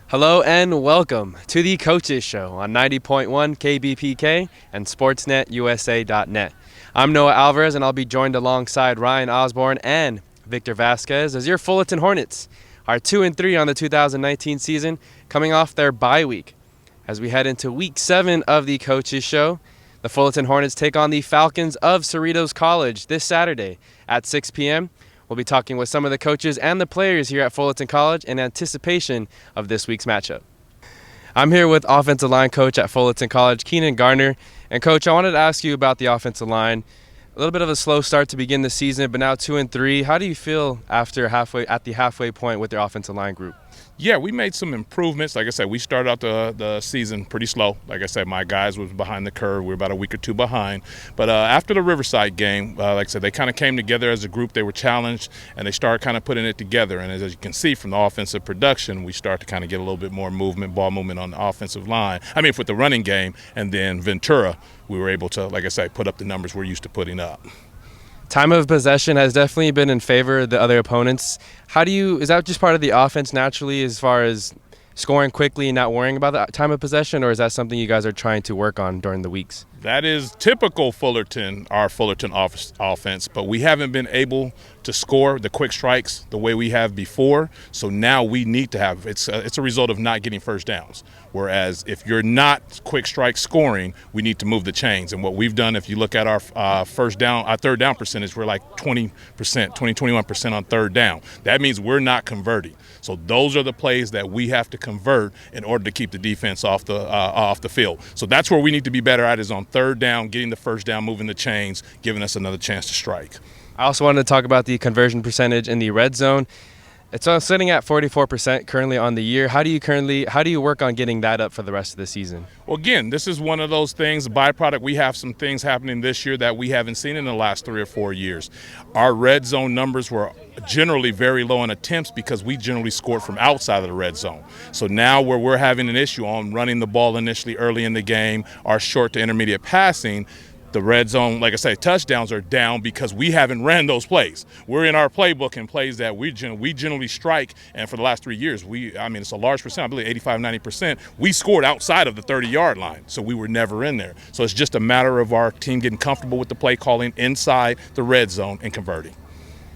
Hello and welcome to the Coaches Show on 90.1 KBPK and SportsNetUSA.net. I'm Noah Alvarez, and I'll be joined alongside Ryan Osborne and Victor Vasquez as your Fullerton Hornets are 2-3 on the 2019 season, coming off their bye week. As we head into Week 7 of the Coaches Show, the Fullerton Hornets take on the Falcons of Cerritos College this Saturday at 6 p.m. We'll be talking with some of the coaches and the players here at Fullerton College in anticipation of this week's matchup. I'm here with offensive line coach at Fullerton College, Keenan Garner. And Coach, I wanted to ask you about the offensive line. A little bit of a slow start to begin the season, but now 2-3. How do you feel at the halfway point with your offensive line group? Yeah, we made some improvements. Like I said, we started out the season pretty slow. Like I said, my guys was behind the curve. We were about a week or two behind. But after the Riverside game, like I said, they kind of came together as a group. They were challenged, and they started kind of putting it together. And as you can see from the offensive production, we start to kind of get a little bit more ball movement on the offensive line. For the running game. And then Ventura, we were able to, like I said, put up the numbers we're used to putting up. Time of possession has definitely been in favor of the other opponents. Is that just part of the offense naturally as far as scoring quickly and not worrying about the time of possession, or is that something you guys are trying to work on during the weeks? That is typical our Fullerton offense, but we haven't been able to score the quick strikes the way we have before. So now we need to have it's a result of not getting first downs. Whereas if you're not quick strike scoring, we need to move the chains. And what we've done, if you look at our third down percentage, we're like 21% on third down. That means we're not converting. So those are the plays that we have to convert in order to keep the defense off the field. So that's where we need to be better at, is on third down, getting the first down, moving the chains, giving us another chance to strike. I also wanted to talk about the conversion percentage in the red zone. It's sitting at 44% currently on the year. How do you work on getting that up for the rest of the season? Well, again, this is one of those things, byproduct. We have some things happening this year that we haven't seen in the last 3 or 4 years. Our red zone numbers were generally very low in attempts because we generally scored from outside of the red zone. So now where we're having an issue on running the ball initially early in the game, our short to intermediate passing, the red zone, like I say, touchdowns are down because we haven't ran those plays. We're in our playbook and plays that we generally strike, and for the last 3 years, it's a large percent, I believe 85-90%, we scored outside of the 30-yard line, so we were never in there. So it's just a matter of our team getting comfortable with the play calling inside the red zone and converting.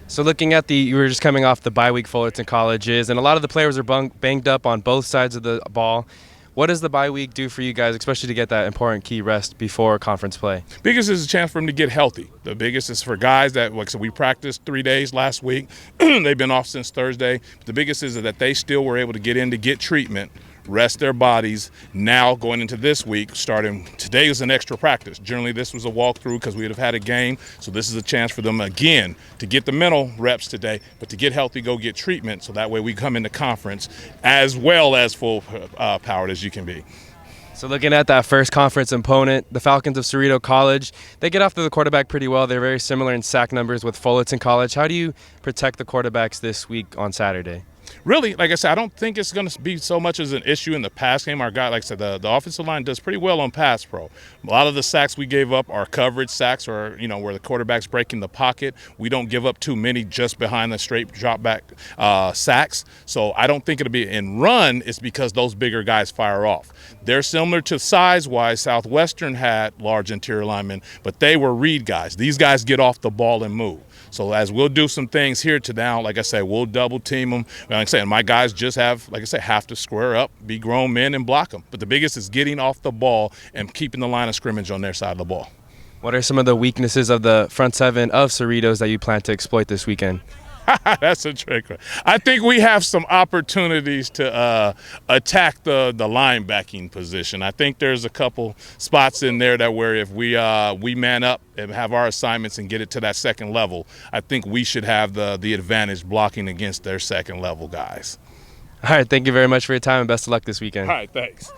So looking at you were just coming off the bye week Fullerton Colleges, and a lot of the players are banged up on both sides of the ball. What does the bye week do for you guys, especially to get that important key rest before conference play? Biggest is a chance for them to get healthy. The biggest is for guys that, like I said, we practiced 3 days last week. They've been off since Thursday. The biggest is that they still were able to get in to get treatment, rest their bodies. Now going into this week, starting today is an extra practice. Generally this was a walkthrough because we would have had a game, so this is a chance for them again to get the mental reps today, but to get healthy, go get treatment, so that way we come into conference as well as full powered as you can be. So looking at that first conference opponent, the Falcons of Cerritos College, they get after the quarterback pretty well. They're very similar in sack numbers with Fullerton College. How do you protect the quarterbacks this week on Saturday? Really, like I said, I don't think it's going to be so much as an issue in the pass game. Our guy, like I said, the offensive line does pretty well on pass pro. A lot of the sacks we gave up are coverage sacks, or where the quarterback's breaking the pocket. We don't give up too many just behind the straight drop back sacks. So I don't think it'll be in run. It's because those bigger guys fire off. They're similar to size-wise. Southwestern had large interior linemen, but they were read guys. These guys get off the ball and move. So as we'll do some things here to now, like I say, we'll double team them. Like I say, my guys just have to square up, be grown men, and block them. But the biggest is getting off the ball and keeping the line of scrimmage on their side of the ball. What are some of the weaknesses of the front seven of Cerritos that you plan to exploit this weekend? That's a trick. I think we have some opportunities to attack the linebacking position. I think there's a couple spots in there that where if we man up and have our assignments and get it to that second level, I think we should have the advantage blocking against their second level guys. All right, thank you very much for your time, and best of luck this weekend. All right, thanks.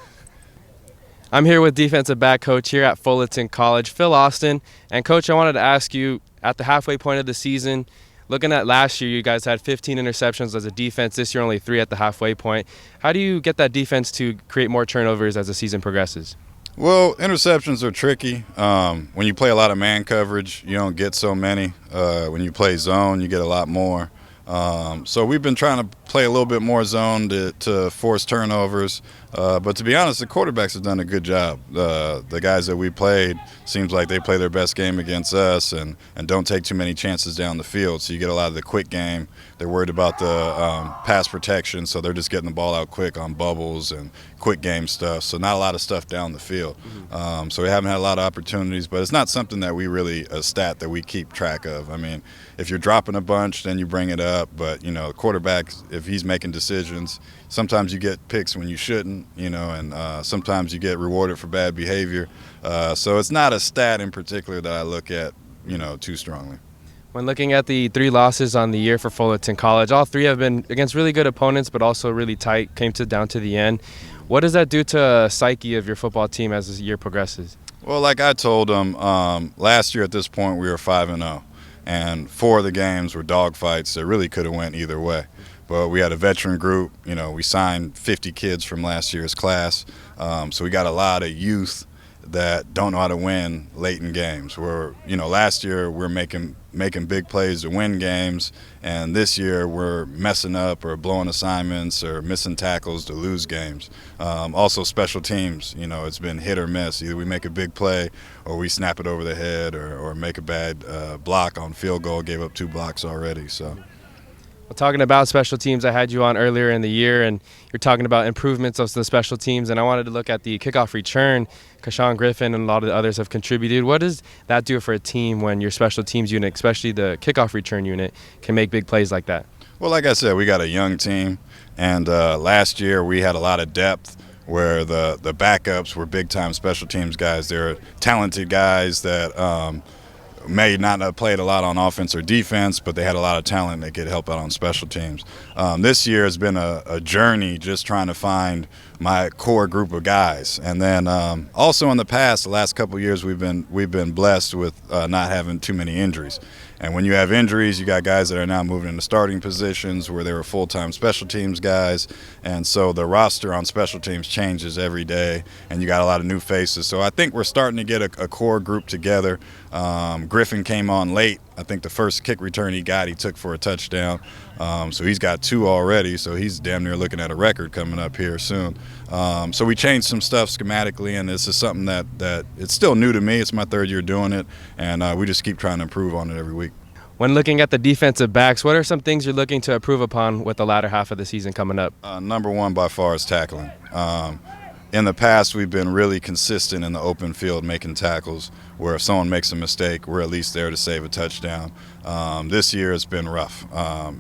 I'm here with defensive back coach here at Fullerton College, Phil Austin. And Coach, I wanted to ask you, at the halfway point of the season, looking at last year, you guys had 15 interceptions as a defense. This year, only 3 at the halfway point. How do you get that defense to create more turnovers as the season progresses? Well, interceptions are tricky. When you play a lot of man coverage, you don't get so many. When you play zone, you get a lot more. So we've been trying to play a little bit more zone to force turnovers. But to be honest, the quarterbacks have done a good job. The guys that we played seems like they play their best game against us and don't take too many chances down the field. So you get a lot of the quick game. They're worried about the pass protection, so they're just getting the ball out quick on bubbles and quick game stuff. So not a lot of stuff down the field. So we haven't had a lot of opportunities, but it's not something that we really, a stat that we keep track of. I mean, if you're dropping a bunch, then you bring it up. But, the quarterback, if he's making decisions, sometimes you get picks when you shouldn't, and sometimes you get rewarded for bad behavior. So it's not a stat in particular that I look at, too strongly. When looking at the 3 losses on the year for Fullerton College, all 3 have been against really good opponents, but also really tight, down to the end. What does that do to the psyche of your football team as the year progresses? Well, like I told them, last year at this point we were 5-0, and 4 of the games were dogfights that really could have went either way. But we had a veteran group. We signed 50 kids from last year's class, so we got a lot of youth that don't know how to win late in games. Last year we're making big plays to win games, and this year we're messing up or blowing assignments or missing tackles to lose games. Also special teams, it's been hit or miss. Either we make a big play or we snap it over the head or make a bad block on field goal, gave up 2 blocks already. So. Well, talking about special teams, I had you on earlier in the year, and you're talking about improvements of the special teams, and I wanted to look at the kickoff return. Kashawn Griffin and a lot of the others have contributed. What does that do for a team when your special teams unit, especially the kickoff return unit, can make big plays like that? Well, like I said, we got a young team, and last year we had a lot of depth where the backups were big-time special teams guys. They're talented guys that may not have played a lot on offense or defense, but they had a lot of talent that could help out on special teams. This year has been a journey just trying to find my core group of guys. And then also in the past, the last couple of years, we've been blessed with not having too many injuries. And when you have injuries, you got guys that are now moving into starting positions where they were full-time special teams guys. And so the roster on special teams changes every day, and you got a lot of new faces. So I think we're starting to get a core group together. Griffin came on late. I think the first kick return he took for a touchdown. So he's got 2 already, so he's damn near looking at a record coming up here soon. So we changed some stuff schematically, and this is something that it's still new to me. It's my 3rd year doing it, and we just keep trying to improve on it every week. When looking at the defensive backs, what are some things you're looking to improve upon with the latter half of the season coming up? Number 1 by far is tackling. In the past, we've been really consistent in the open field making tackles where if someone makes a mistake, we're at least there to save a touchdown. This year it's been rough.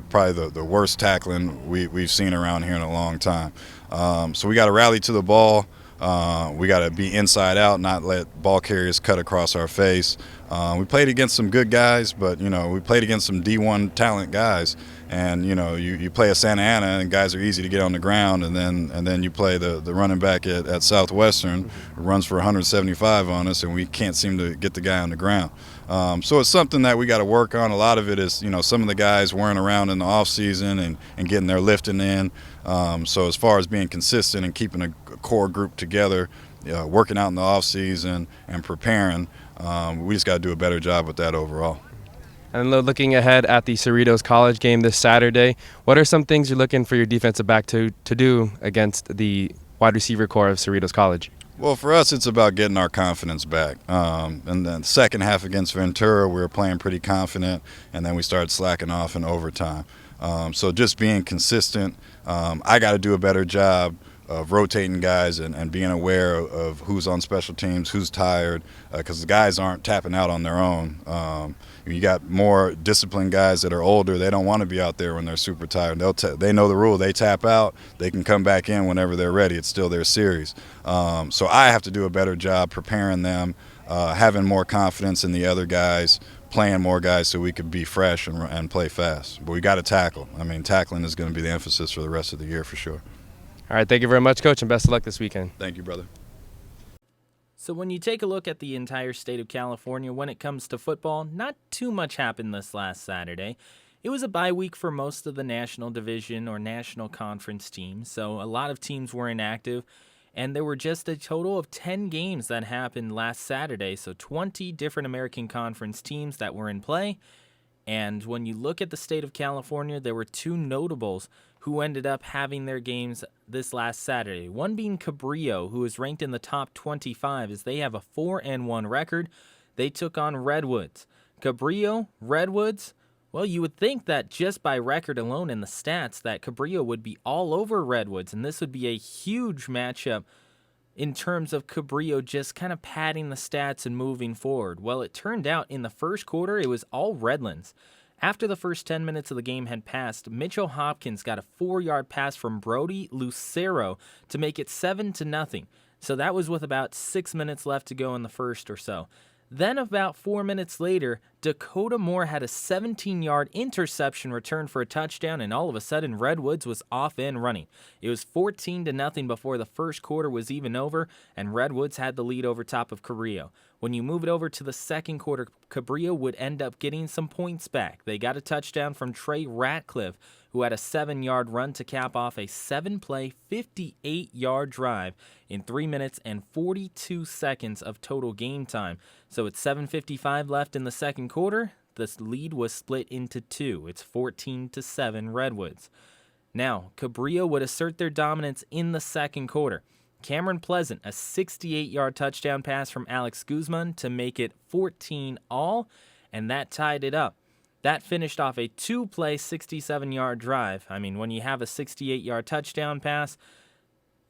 Probably the worst tackling we've seen around here in a long time. So we got to rally to the ball. We got to be inside out, not let ball carriers cut across our face. We played against some good guys, but, we played against some D1 talent guys. And, you play a Santa Ana, and guys are easy to get on the ground, and then you play the running back at Southwestern, who runs for 175 on us, and we can't seem to get the guy on the ground. So it's something that we got to work on. A lot of it is, some of the guys weren't around in the off season and getting their lifting in. So as far as being consistent and keeping a core group together, working out in the off season and preparing, we just got to do a better job with that overall. And looking ahead at the Cerritos College game this Saturday, what are some things you're looking for your defensive back to do against the wide receiver core of Cerritos College? Well, for us, it's about getting our confidence back. And then the second half against Ventura, we were playing pretty confident, and then we started slacking off in overtime. So just being consistent. I got to do a better job of rotating guys and being aware of who's on special teams, who's tired, because the guys aren't tapping out on their own. You got more disciplined guys that are older. They don't want to be out there when they're super tired. They know the rule. They tap out. They can come back in whenever they're ready. It's still their series. So I have to do a better job preparing them, having more confidence in the other guys, playing more guys so we could be fresh and play fast. But we got to tackle. I mean, tackling is going to be the emphasis for the rest of the year for sure. All right, thank you very much, Coach, and best of luck this weekend. Thank you, brother. So when you take a look at the entire state of California when it comes to football, not too much happened this last Saturday. It was a bye week for most of the National Division or National Conference teams, so a lot of teams were inactive, and there were just a total of 10 games that happened last Saturday, so 20 different American Conference teams that were in play. And when you look at the state of California, there were 2 notables who ended up having their games this last Saturday. One being Cabrillo, who is ranked in the top 25 as they have a 4-1 record. They took on Redwoods. Cabrillo, Redwoods, well, you would think that just by record alone and the stats that Cabrillo would be all over Redwoods, and this would be a huge matchup in terms of Cabrillo just kind of padding the stats and moving forward. Well, it turned out in the first quarter, it was all Redlands. After the first 10 minutes of the game had passed, Mitchell Hopkins got a 4-yard pass from Brody Lucero to make it 7-0. So that was with about 6 minutes left to go in the first or so. Then about 4 minutes later, Dakota Moore had a 17-yard interception return for a touchdown, and all of a sudden Redwoods was off and running. It was 14-0 before the first quarter was even over, and Redwoods had the lead over top of Cabrillo. When you move it over to the second quarter, Cabrillo would end up getting some points back. They got a touchdown from Trey Ratcliffe, who had a 7-yard run to cap off a 7-play, 58-yard drive in 3 minutes and 42 seconds of total game time. So it's 7:55 left in the second quarter. The lead was split into two. It's 14-7 Redwoods. Now, Cabrillo would assert their dominance in the second quarter. Cameron Pleasant, a 68-yard touchdown pass from Alex Guzman to make it 14-all, and that tied it up. That finished off a 2-play, 67-yard drive. I mean, when you have a 68-yard touchdown pass,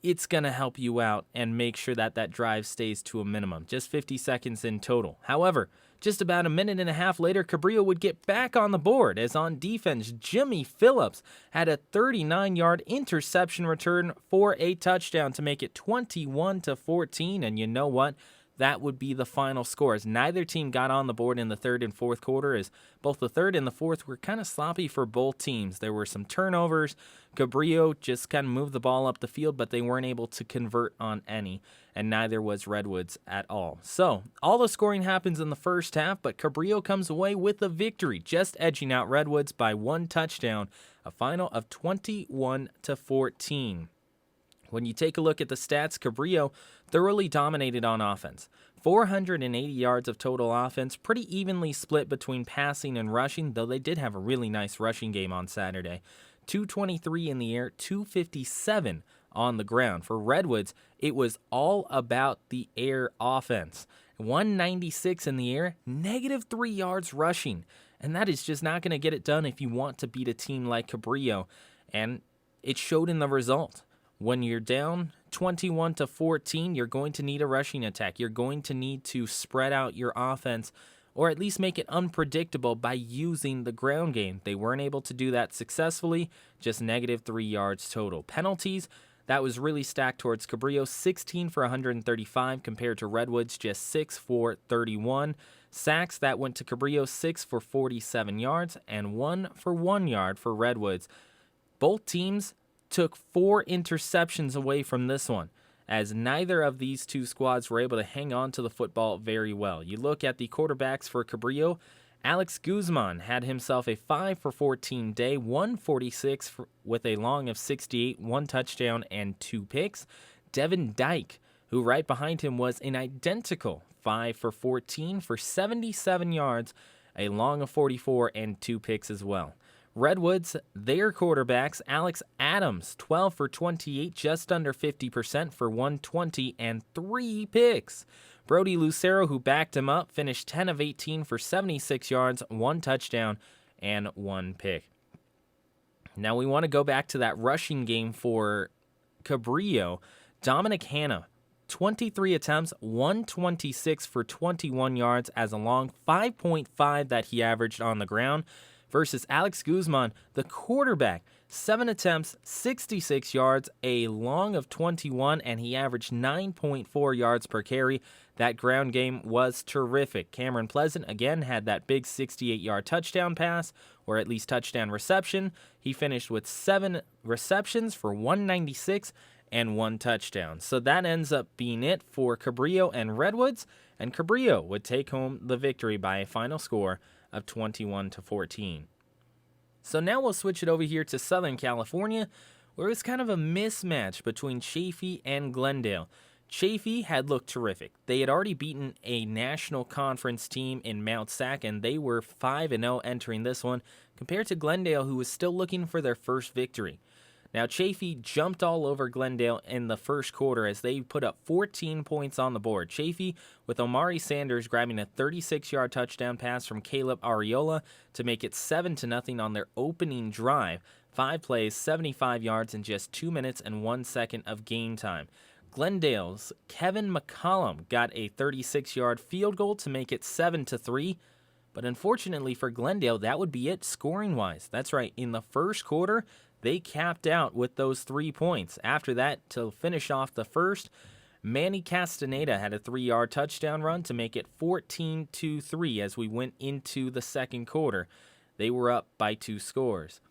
it's going to help you out and make sure that that drive stays to a minimum. Just 50 seconds in total. However, just about a minute and a half later, Cabrillo would get back on the board as on defense, Jimmy Phillips had a 39-yard interception return for a touchdown to make it 21-14. And you know what? That would be the final score, as neither team got on the board in the third and fourth quarter, as both the third and the fourth were kind of sloppy for both teams. There were some turnovers. Cabrillo just kind of moved the ball up the field, but they weren't able to convert on any, and neither was Redwoods at all. So, all the scoring happens in the first half, but Cabrillo comes away with a victory, just edging out Redwoods by 1 touchdown, a final of 21-14. When you take a look at the stats, Cabrillo thoroughly dominated on offense. 480 yards of total offense, pretty evenly split between passing and rushing, though they did have a really nice rushing game on Saturday. 223 in the air, 257 on the ground. For Redwoods, it was all about the air offense. 196 in the air, -3 yards rushing. And that is just not going to get it done if you want to beat a team like Cabrillo. And it showed in the result. When you're down 21-14, you're going to need a rushing attack. You're going to need to spread out your offense, or at least make it unpredictable by using the ground game. They weren't able to do that successfully, just -3 yards total. Penalties, that was really stacked towards Cabrillo, 16 for 135 compared to Redwoods, just 6 for 31. Sacks, that went to Cabrillo, 6 for 47 yards, and 1 for 1 yard for Redwoods. Both teams took 4 interceptions away from this one, as neither of these two squads were able to hang on to the football very well. You look at the quarterbacks for Cabrillo, Alex Guzman had himself a 5 for 14 day, 146 with a long of 68, 1 touchdown and 2 picks. Devin Dyke, who right behind him was an identical 5 for 14 for 77 yards, a long of 44 and 2 picks as well. Redwoods, their quarterbacks, Alex Adams, 12 for 28, just under 50% for 120 and 3 picks. Brody Lucero, who backed him up, finished 10 of 18 for 76 yards, 1 touchdown, and 1 pick. Now we want to go back to that rushing game for Cabrillo. Dominic Hanna, 23 attempts, 126 for 21 yards as a long 5.5 that he averaged on the ground. Versus Alex Guzman, the quarterback, 7 attempts, 66 yards, a long of 21, and he averaged 9.4 yards per carry. That ground game was terrific. Cameron Pleasant, again, had that big 68-yard touchdown pass, or at least touchdown reception. He finished with 7 receptions for 196 and 1 touchdown. So that ends up being it for Cabrillo and Redwoods, and Cabrillo would take home the victory by a final score of 21-14. So now we'll switch it over here to Southern California, where it's kind of a mismatch between Chaffey and Glendale. Chaffey had looked terrific. They had already beaten a national conference team in Mount Sac, and they were 5-0 entering this one, compared to Glendale, who was still looking for their first victory. Now, Chaffee jumped all over Glendale in the first quarter as they put up 14 points on the board. Chaffee, with Omari Sanders grabbing a 36-yard touchdown pass from Caleb Ariola to make it 7-0 on their opening drive. 5 plays, 75 yards in just 2 minutes and 1 second of game time. Glendale's Kevin McCollum got a 36-yard field goal to make it 7-3. But unfortunately for Glendale, that would be it scoring-wise. That's right, in the first quarter, they capped out with those 3 points. After that, to finish off the first, Manny Castaneda had a 3-yard touchdown run to make it 14-3 as we went into the second quarter. They were up by 2 scores.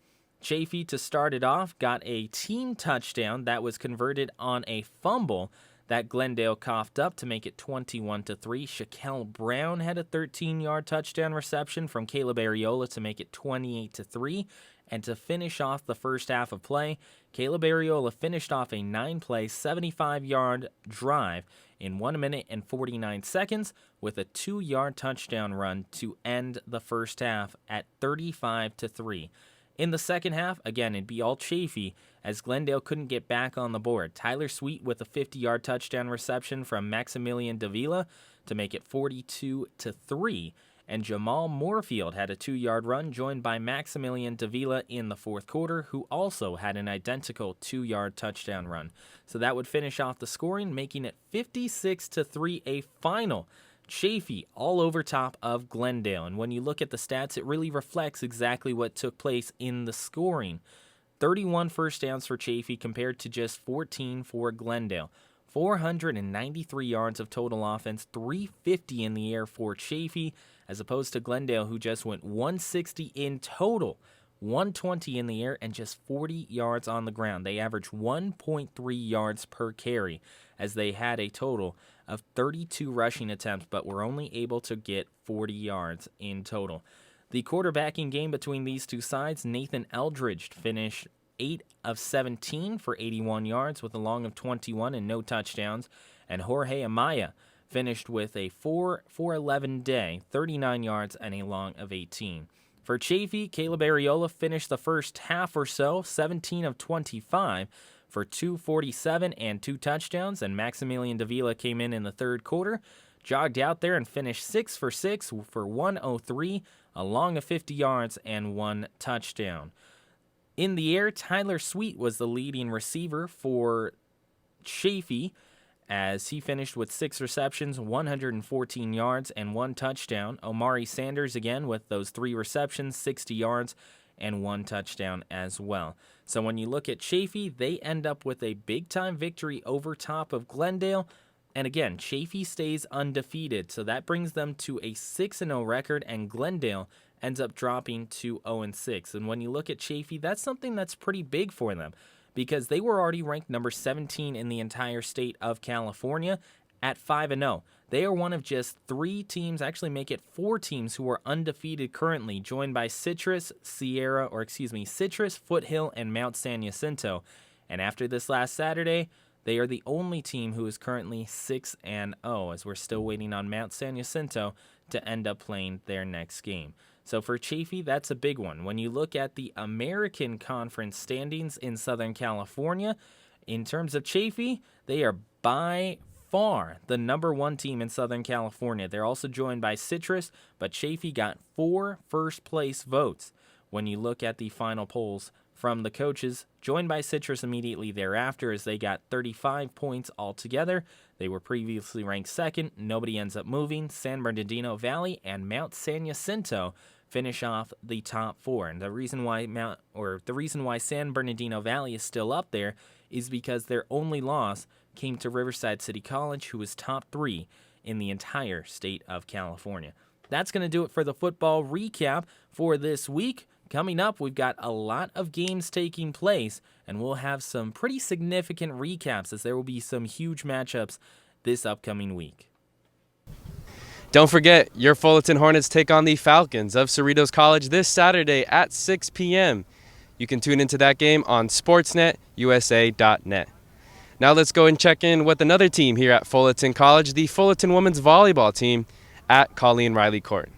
Chaffee, to start it off, got a team touchdown that was converted on a fumble that Glendale coughed up to make it 21-3. Shaquille Brown had a 13-yard touchdown reception from Caleb Ariola to make it 28-3. And to finish off the first half of play, Caleb Ariola finished off a 9-play, 75-yard drive in 1 minute and 49 seconds with a 2-yard touchdown run to end the first half at 35-3. In the second half, again, it'd be all Chaffee as Glendale couldn't get back on the board. Tyler Sweet with a 50-yard touchdown reception from Maximilian Davila to make it 42-3. And Jamal Moorfield had a 2-yard run joined by Maximilian Davila in the fourth quarter, who also had an identical 2-yard touchdown run. So that would finish off the scoring, making it 56-3, a final. Chaffee all over top of Glendale. And when you look at the stats, it really reflects exactly what took place in the scoring. 31 first downs for Chaffee compared to just 14 for Glendale. 493 yards of total offense, 350 in the air for Chaffee, as opposed to Glendale, who just went 160 in total, 120 in the air, and just 40 yards on the ground. They averaged 1.3 yards per carry, as they had a total of 32 rushing attempts, but were only able to get 40 yards in total. The quarterbacking game between these two sides, Nathan Eldridge finished 8 of 17 for 81 yards with a long of 21 and no touchdowns, and Jorge Amaya finished with a 4-for-11 day, 39 yards and a long of 18. For Chaffee, Caleb Ariola finished the first half or so, 17 of 25 for 247 and 2 touchdowns, and Maximilian Davila came in the third quarter, jogged out there and finished 6 for 6 for 103, a long of 50 yards and 1 touchdown. In the air, Tyler Sweet was the leading receiver for Chaffee, as he finished with 6 receptions, 114 yards, and 1 touchdown. Omari Sanders, again, with those 3 receptions, 60 yards, and 1 touchdown as well. So when you look at Chaffee, they end up with a big-time victory over top of Glendale. And again, Chaffee stays undefeated, so that brings them to a 6-0 record, and Glendale ends up dropping to 0-6. And when you look at Chaffee, that's something that's pretty big for them, because they were already ranked number 17 in the entire state of California at 5-0. They are one of just 3 teams, actually make it 4 teams, who are undefeated currently, joined by Citrus, Foothill, and Mount San Jacinto. And after this last Saturday, they are the only team who is currently 6-0, as we're still waiting on Mount San Jacinto to end up playing their next game. So for Chaffee, that's a big one. When you look at the American Conference standings in Southern California, in terms of Chaffee, they are by far the number 1 team in Southern California. They're also joined by Citrus, but Chaffee got 4 first-place votes when you look at the final polls from the coaches, joined by Citrus immediately thereafter, as they got 35 points altogether. They were previously ranked 2nd. Nobody ends up moving. San Bernardino Valley and Mount San Jacinto finish off the top 4. And the reason why San Bernardino Valley is still up there is because their only loss came to Riverside City College, who was top 3 in the entire state of California. That's going to do it for the football recap for this week. Coming up, we've got a lot of games taking place, and we'll have some pretty significant recaps, as there will be some huge matchups this upcoming week. Don't forget, your Fullerton Hornets take on the Falcons of Cerritos College this Saturday at 6 p.m. You can tune into that game on sportsnetusa.net. Now let's go and check in with another team here at Fullerton College, the Fullerton women's volleyball team at Colleen Riley Court.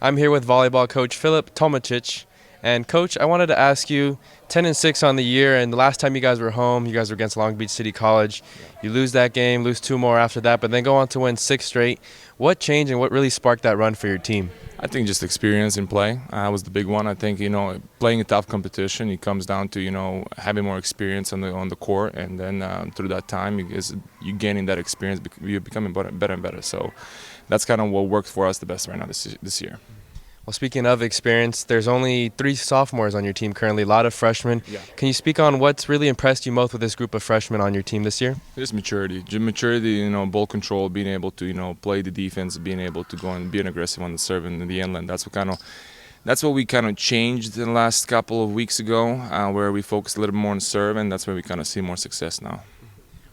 I'm here with volleyball coach Philip Tomacic, And Coach, I wanted to ask you, 10-6 on the year, and the last time you guys were home, you guys were against Long Beach City College. You lose that game, lose 2 more after that, but then go on to win 6 straight. What changed and what really sparked that run for your team? I think just experience in play was the big one. I think playing a tough competition, it comes down to having more experience on the court, and then through that time, you gaining that experience, you're becoming better and better. So that's kind of what worked for us the best right now this year. Well, speaking of experience, there's only 3 sophomores on your team currently, a lot of freshmen. Yeah. Can you speak on what's really impressed you most with this group of freshmen on your team this year? Just maturity, ball control, being able to play the defense, being able to go and be aggressive on the serve and the end line. That's what we kind of changed the last couple of weeks ago, where we focused a little bit more on serve, and that's where we kind of see more success now.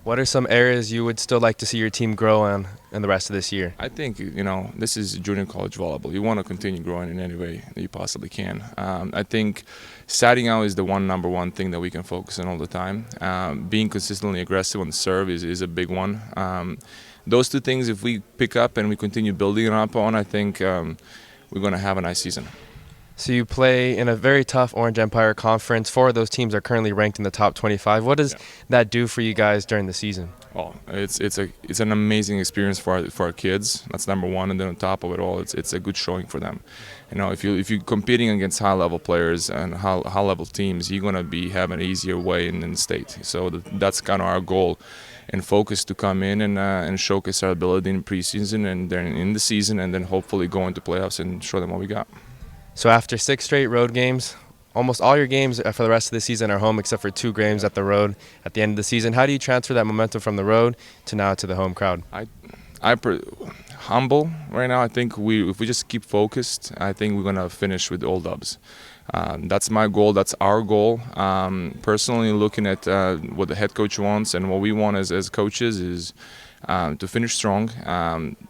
What are some areas you would still like to see your team grow on in the rest of this year? I think, this is junior college volleyball. You want to continue growing in any way that you possibly can. I think starting out is the number one thing that we can focus on all the time. Being consistently aggressive on the serve is a big one. Those 2 things, if we pick up and we continue building up on, I think we're going to have a nice season. So you play in a very tough Orange Empire conference. 4 of those teams are currently ranked in the top 25. What does that do for you guys during the season? Oh, it's an amazing experience for our kids. That's number one, and then on top of it all, it's a good showing for them. If you're competing against high level players and high level teams, you're gonna be having an easier way in the state. So that's kind of our goal and focus, to come in and showcase our ability in preseason and then in the season, and then hopefully go into playoffs and show them what we got. So after 6 straight road games, almost all your games for the rest of the season are home except for 2 games at the road at the end of the season. How do you transfer that momentum from the road to now to the home crowd? Humble right now. I think if we just keep focused, I think we're going to finish with all dubs. That's my goal. That's our goal. Personally, looking at what the head coach wants and what we want as coaches is to finish strong.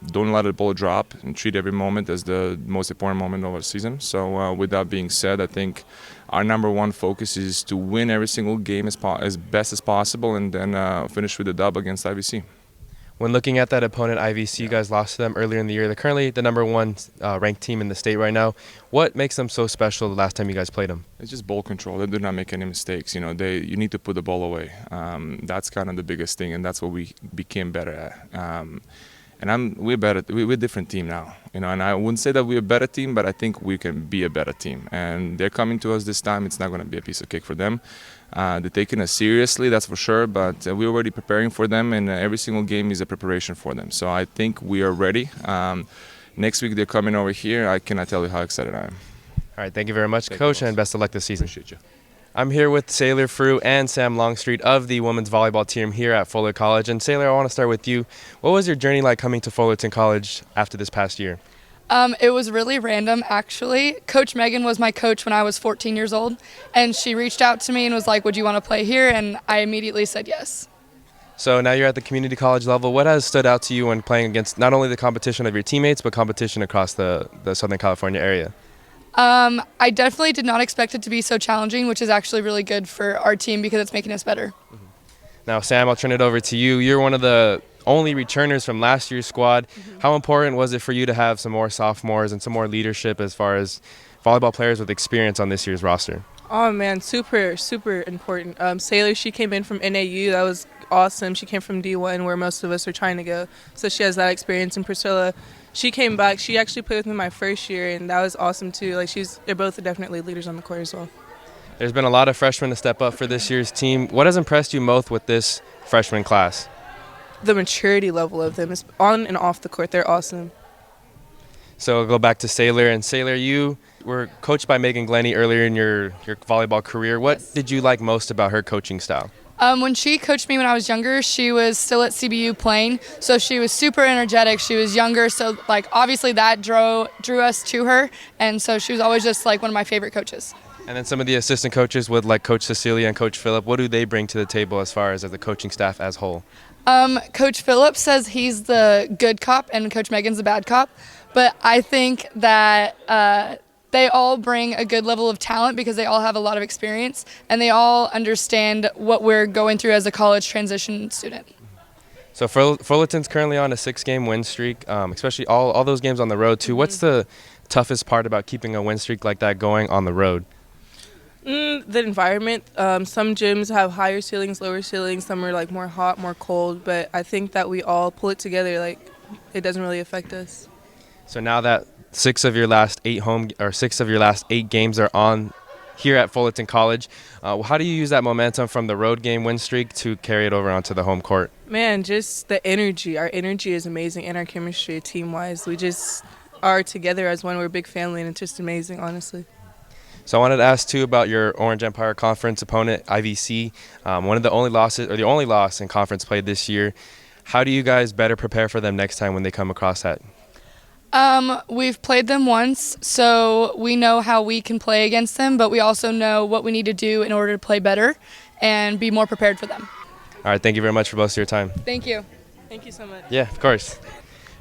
Don't let the ball drop, and treat every moment as the most important moment of our season. So with that being said, I think our number one focus is to win every single game as best as possible, and then finish with a dub against IVC. When looking at that opponent, IVC, you guys lost to them earlier in the year. They're currently the number 1 ranked team in the state right now. What makes them so special the last time you guys played them? It's just ball control. They do not make any mistakes. You need to put the ball away. That's kind of the biggest thing, and that's what we became better at. We're better. We're a different team now. And I wouldn't say that we're a better team, but I think we can be a better team. And they're coming to us this time. It's not going to be a piece of cake for them. They're taking us seriously, that's for sure, but we're already preparing for them, and every single game is a preparation for them. So I think we are ready. Next week they're coming over here. I cannot tell you how excited I am. All right, thank you very much, Coach, and best of luck this season. Appreciate you. I'm here with Sailor Frew and Sam Longstreet of the women's volleyball team here at Fullerton College. And Sailor, I want to start with you. What was your journey like coming to Fullerton College after this past year? It was really random, actually. Coach Megan was my coach when I was 14 years old, and she reached out to me and was like, would you want to play here? And I immediately said yes. So now you're at the community college level. What has stood out to you when playing against not only the competition of your teammates, but competition across the Southern California area? I definitely did not expect it to be so challenging, which is actually really good for our team because it's making us better. Now, Sam, I'll turn it over to you. You're one of the only returners from last year's squad. How important was it for you to have some more sophomores and some more leadership as far as volleyball players with experience on this year's roster? Oh man, super, super important. Sailor, she came in from NAU. That was awesome. She came from D1 where most of us are trying to go. So she has that experience. And Priscilla, she came back. She actually played with me my first year, and that was awesome too. They're both definitely leaders on the court as well. There's been a lot of freshmen to step up for this year's team. What has impressed you most with this freshman class? The maturity level of them is on and off the court. They're awesome. So I'll go back to Sailor. And Sailor, you were coached by Megan Glennie earlier in your volleyball career. What did you like most about her coaching style? When she coached me when I was younger, she was still at CBU playing, so she was super energetic. She was younger, so obviously that drew us to her, and so she was always just one of my favorite coaches. And then some of the assistant coaches with Coach Cecilia and Coach Phillip, what do they bring to the table as far as the coaching staff as whole? Coach Phillip says he's the good cop and Coach Megan's the bad cop, but I think that they all bring a good level of talent because they all have a lot of experience and they all understand what we're going through as a college transition student. So Fullerton's currently on a 6-game win streak, especially all those games on the road too. What's the toughest part about keeping a win streak like that going on the road? The environment. Some gyms have higher ceilings, lower ceilings. Some are like more hot, more cold. But I think that we all pull it together. Like it doesn't really affect us. So now that 6 of your last 8 games are on here at Fullerton College, how do you use that momentum from the road game win streak to carry it over onto the home court? Man, just the energy. Our energy is amazing, and our chemistry team-wise. We just are together as one. We're a big family, and it's just amazing, honestly. So I wanted to ask too about your Orange Empire Conference opponent, IVC. One of the only losses, or the only loss in conference play this year. How do you guys better prepare for them next time when they come across that? We've played them once, so we know how we can play against them, but we also know what we need to do in order to play better and be more prepared for them. All right, thank you very much for both of your time. Thank you. Thank you so much. Yeah, of course.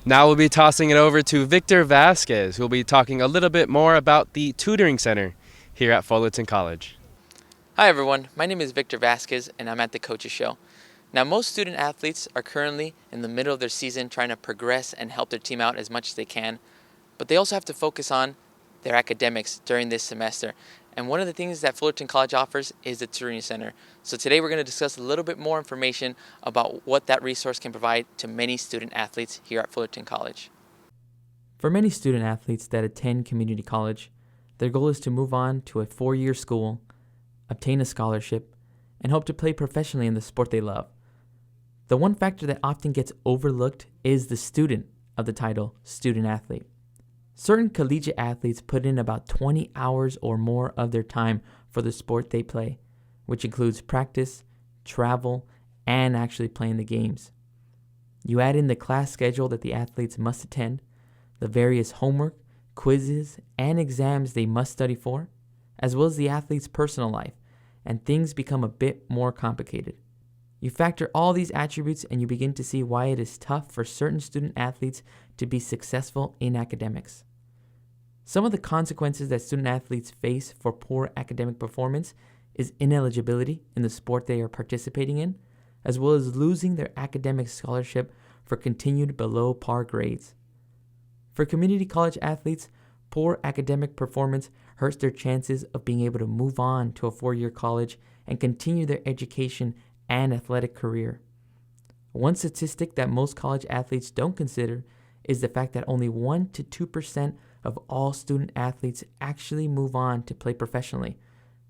Now we'll be tossing it over to Victor Vasquez, who will be talking a little bit more about the tutoring center here at Fullerton College. Hi everyone, my name is Victor Vasquez and I'm at the Coaches Show. Now most student athletes are currently in the middle of their season trying to progress and help their team out as much as they can, but they also have to focus on their academics during this semester. And one of the things that Fullerton College offers is the Tutoring Center. So today we're going to discuss a little bit more information about what that resource can provide to many student athletes here at Fullerton College. For many student athletes that attend community college, their goal is to move on to a 4-year school, obtain a scholarship, and hope to play professionally in the sport they love. The one factor that often gets overlooked is the student of the title student athlete. Certain collegiate athletes put in about 20 hours or more of their time for the sport they play, which includes practice, travel, and actually playing the games. You add in the class schedule that the athletes must attend, the various homework, quizzes, and exams they must study for, as well as the athlete's personal life, and things become a bit more complicated. You factor all these attributes and you begin to see why it is tough for certain student athletes to be successful in academics. Some of the consequences that student athletes face for poor academic performance is ineligibility in the sport they are participating in, as well as losing their academic scholarship for continued below par grades. For community college athletes, poor academic performance hurts their chances of being able to move on to a 4-year college and continue their education and athletic career. One statistic that most college athletes don't consider is the fact that only 1% to 2% of all student athletes actually move on to play professionally,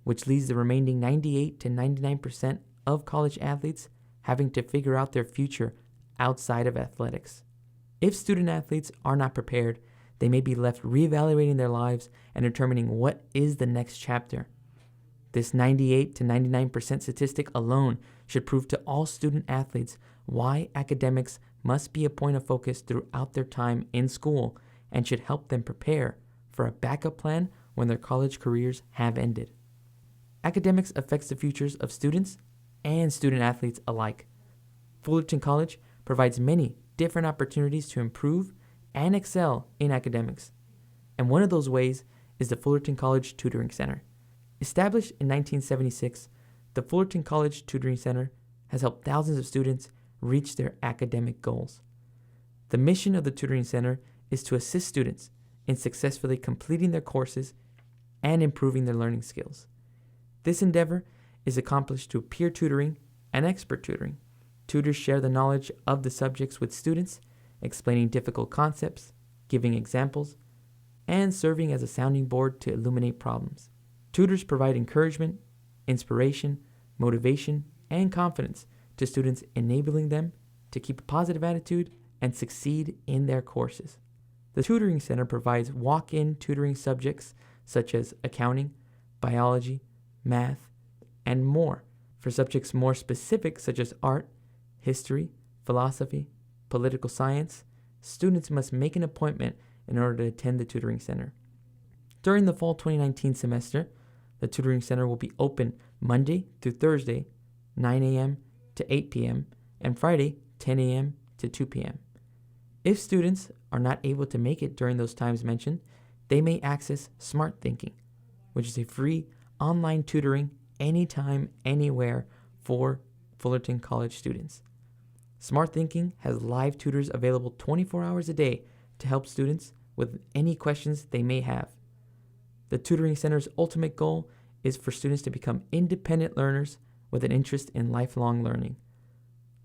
which leaves the remaining 98 to 99% of college athletes having to figure out their future outside of athletics. If student athletes are not prepared, they may be left reevaluating their lives and determining what is the next chapter. This 98 to 99% statistic alone should prove to all student athletes why academics must be a point of focus throughout their time in school and should help them prepare for a backup plan when their college careers have ended. Academics affects the futures of students and student athletes alike. Fullerton College provides many different opportunities to improve and excel in academics, and one of those ways is the Fullerton College Tutoring Center. Established in 1976, the Fullerton College Tutoring Center has helped thousands of students reach their academic goals. The mission of the Tutoring Center is to assist students in successfully completing their courses and improving their learning skills. This endeavor is accomplished through peer tutoring and expert tutoring. Tutors share the knowledge of the subjects with students, explaining difficult concepts, giving examples, and serving as a sounding board to illuminate problems. Tutors provide encouragement, inspiration, motivation, and confidence to students, enabling them to keep a positive attitude and succeed in their courses. The Tutoring Center provides walk-in tutoring subjects such as accounting, biology, math, and more. For subjects more specific such as art, history, philosophy, political science, students must make an appointment in order to attend the Tutoring Center. During the fall 2019 semester, the Tutoring Center will be open Monday through Thursday, 9 a.m. to 8 p.m., and Friday, 10 a.m. to 2 p.m. If students are not able to make it during those times mentioned, they may access Smart Thinking, which is a free online tutoring anytime, anywhere for Fullerton College students. Smart Thinking has live tutors available 24 hours a day to help students with any questions they may have. The Tutoring Center's ultimate goal is for students to become independent learners with an interest in lifelong learning.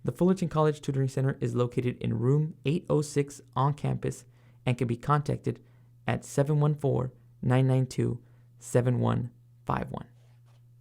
The Fullerton College Tutoring Center is located in room 806 on campus and can be contacted at 714-992-7151.